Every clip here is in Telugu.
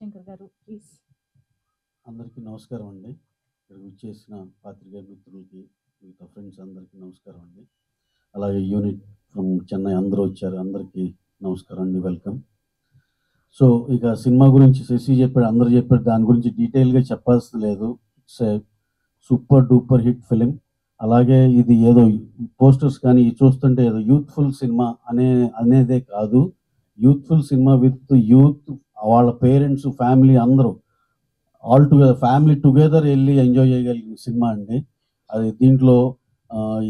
రవిశంకర్ గారు ప్లీజ్. అందరికీ నమస్కారం అండి. ఇక్కడికి వచ్చేసిన పాత్రికేయ మిత్రులకి, మిగతా ఫ్రెండ్స్ అందరికీ నమస్కారం అండి. అలాగే యూనిట్ ఫ్రమ్ చెన్నై అందరూ వచ్చారు, అందరికీ నమస్కారం అండి, వెల్కమ్. సో ఇక సినిమా గురించి శశి చెప్పాడు, అందరూ చెప్పాడు, దాని గురించి డీటెయిల్గా చెప్పాల్సిన లేదు. It's a super duper hit film. అలాగే ఇది ఏదో పోస్టర్స్ కానీ చూస్తుంటే ఏదో యూత్ఫుల్ సినిమా అనేదే కాదు, యూత్ఫుల్ సినిమా విత్ యూత్, వాళ్ళ పేరెంట్స్, ఫ్యామిలీ అందరూ ఆల్ టుగెదర్, ఫ్యామిలీ టుగెదర్ వెళ్ళి ఎంజాయ్ చేయగలిగిన సినిమా అండి. అది దీంట్లో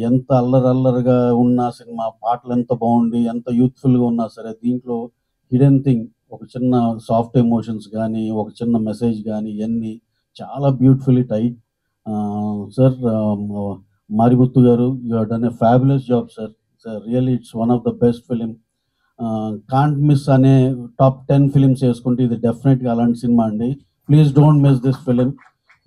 ఎంత అల్లరల్లరిగా ఉన్న సినిమా, పాటలు ఎంత బాగుండి ఎంత యూత్ఫుల్గా ఉన్నా సరే, దీంట్లో హిడెన్ థింగ్, ఒక చిన్న సాఫ్ట్ ఎమోషన్స్ కానీ, ఒక చిన్న మెసేజ్ కానీ, ఇవన్నీ చాలా బ్యూటిఫుల్లీ టైట్. సార్, మారిముత్తు గారు, you have done a fabulous job sir. Really it's one of the best film. Can't miss అనే టాప్ 10 ఫిలిమ్స్ వేసుకుంటే ఇది డెఫినెట్గా అలాంటి సినిమా అండి. Please don't miss this film.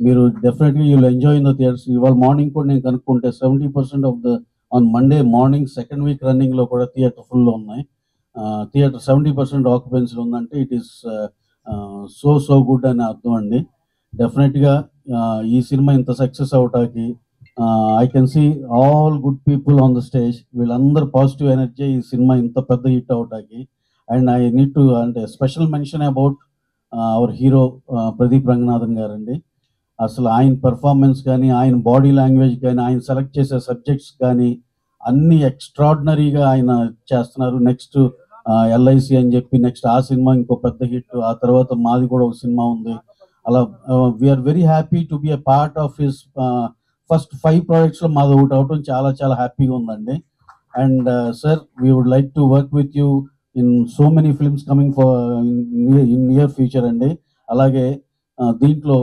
మీరు డెఫినెట్గా you will enjoy in the theatres. ఇవాళ మార్నింగ్ కూడా నేను కనుక్కుంటే 70% of the on Monday morning second week రన్నింగ్లో కూడా థియేటర్ ఫుల్లో ఉన్నాయి. థియేటర్ 70% ఆక్యుపెన్సీ ఉందంటే ఇట్ ఈస్ సో గుడ్ అని అర్థం అండి. డెఫినెట్గా ఈ సినిమా ఇంత సక్సెస్ అవటానికి I can see all good people on the stage. వీళ్ళందరూ పాజిటివ్ ఎనర్జీ ఈ సినిమా ఇంత పెద్ద హిట్ అవటానికి. అండ్ ఐ నీడ్ టు అంటే special mention about our hero Pradeep Ranganathan garu అండి. అసలు ఆయన పెర్ఫార్మెన్స్ కానీ, ఆయన బాడీ లాంగ్వేజ్ కానీ, ఆయన సెలెక్ట్ చేసే సబ్జెక్ట్స్ కానీ అన్నీ ఎక్స్ట్రాడినరీగా ఆయన చేస్తున్నారు. నెక్స్ట్ LIC అని చెప్పి నెక్స్ట్ ఆ సినిమా ఇంకో పెద్ద హిట్, ఆ తర్వాత మాది కూడా ఒక సినిమా ఉంది. అలా we're very happy to be a part of his first 5 ప్రాజెక్ట్స్లో మాది ఒకటి అవటం చాలా చాలా హ్యాపీగా ఉందండి. And sir, we would like to work with you in so many films coming for in near future అండి. అలాగే దీంట్లో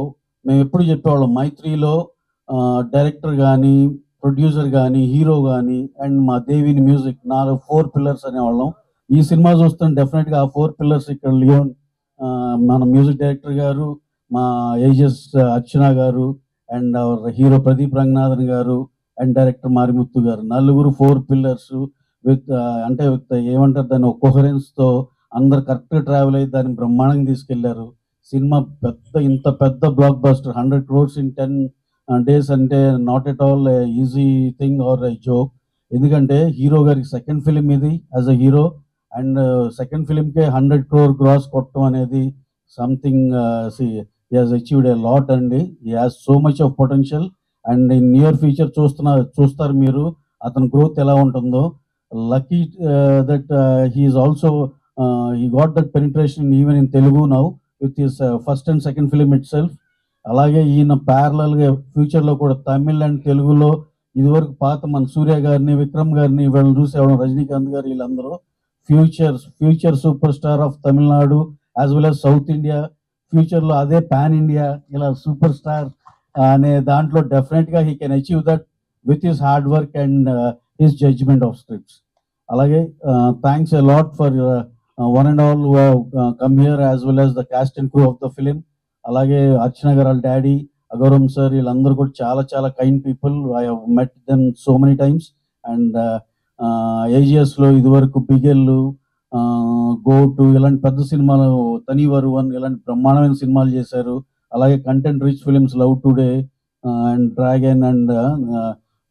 మేము ఎప్పుడు చెప్పేవాళ్ళం, మైత్రిలో డైరెక్టర్ కానీ, ప్రొడ్యూసర్ కానీ, హీరో కానీ, అండ్ మా దేవిని మ్యూజిక్, 4 పిల్లర్స్ అనేవాళ్ళం. ఈ సినిమా చూస్తాం డెఫినెట్గా ఆ 4 పిల్లర్స్ ఇక్కడ లియోన్, మన మ్యూజిక్ డైరెక్టర్ గారు, మా ఏజెస్ అర్చన గారు, and hour hero Pradeep Ranganathan గారు, అండ్ డైరెక్టర్ మారిముత్తు గారు, నలుగురు 4 పిల్లర్స్ విత్ అంటే విత్ ఏమంటారు దాన్ని, ఒక కోహరెన్స్తో అందరు కరెక్ట్గా ట్రావెల్ అయ్యి దాన్ని బ్రహ్మాండంగా తీసుకెళ్లారు. సినిమా ఇంత పెద్ద blockbuster, 100 crores in 10 days అంటే not at all easy thing or joke. ఎందుకంటే హీరో గారికి సెకండ్ ఫిలిం ఇది as a hero, and second ఫిలింకే 100 crore గ్రాస్ కొట్టడం అనేది something. He has achieved a lot అండి. He has so much of potential. And in near future చూస్తారు మీరు అతని గ్రోత్ ఎలా ఉంటుందో. Lucky that he is also he got that penetration even in Telugu now with his first and second film it self. అలాగే ఈయన ప్యారలల్గా ఫ్యూచర్లో కూడా తమిళ్ అండ్ తెలుగులో ఇదివరకు పాత మన సూర్య గారిని, విక్రమ్ గారిని వీళ్ళని చూసేవాళ్ళం, రజనీకాంత్ గారు, వీళ్ళందరూ future super star of Tamil Nadu as well as south India. ఫ్యూచర్లో అదే పాన్ ఇండియా ఇలా సూపర్ స్టార్ అనే దాంట్లో డెఫినెట్గా he can achieve that with his hard work and his judgement of scripts. అలాగే thanks a lot for one and all who have come here as well as the cast and crew of the film. అలాగే అర్చన గారు వాళ్ళ డాడీ, అగౌరమ్ సార్, వీళ్ళందరూ కూడా చాలా చాలా kind people. I have met them so many times. And AGSలో ఇదివరకు బిగెల్లు, గోటు ఇలాంటి పెద్ద సినిమాలు, తనీవరు వన్ ఇలాంటి బ్రహ్మాండమైన సినిమాలు చేశారు. అలాగే content rich films love today and dragon and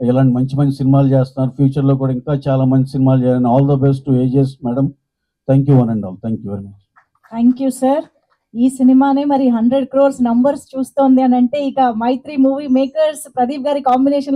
ఇలాంటి మంచి మంచి సినిమాలు చేస్తున్నారు. ఫ్యూచర్లో కూడా ఇంకా చాలా మంచి సినిమాలు చేయాలని all the best to AGS madam. Thank you one and all. Thank you very much. Thank you sir. ఈ సినిమానే మరి 100 crores నంబర్స్ చూస్తోంది అని అంటే ఇక మైత్రి మూవీ మేకర్స్ ప్రదీప్ గారి కాంబినేషన్